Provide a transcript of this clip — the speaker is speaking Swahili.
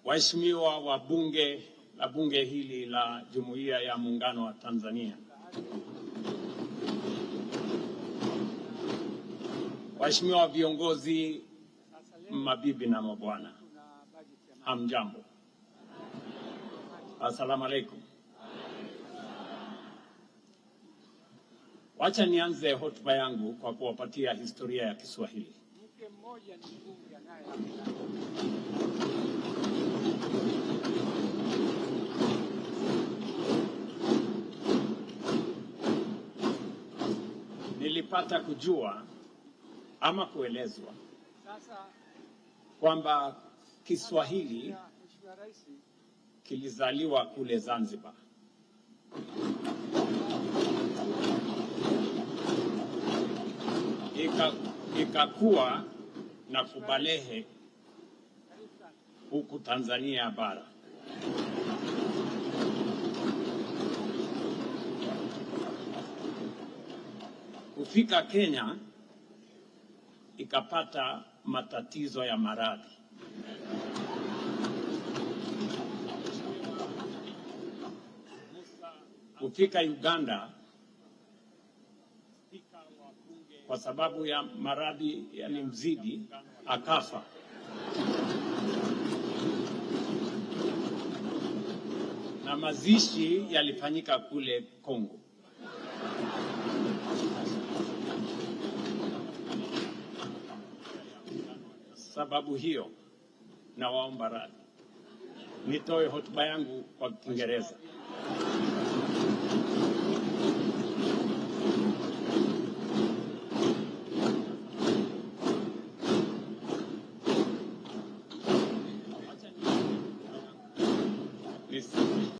Waheshimiwa wabunge la bunge hili la Jumuiya ya Muungano wa Tanzania, waheshimiwa viongozi, mabibi na mabwana, hamjambo. Asalamu alaykum. Wacha nianze hotuba yangu kwa kuwapatia historia ya Kiswahili. Nilipata kujua ama kuelezwa kwamba Kiswahili kilizaliwa kule Zanzibar. Ikakuwa na kubalehe huku Tanzania bara. Kufika Kenya ikapata matatizo ya maradhi. Kufika Uganda kwa sababu ya maradhi yalimzidi akafa. Na mazishi yalifanyika kule Kongo. Sababu hiyo nawaomba radhi. Nitoe hotuba yangu kwa Kiingereza.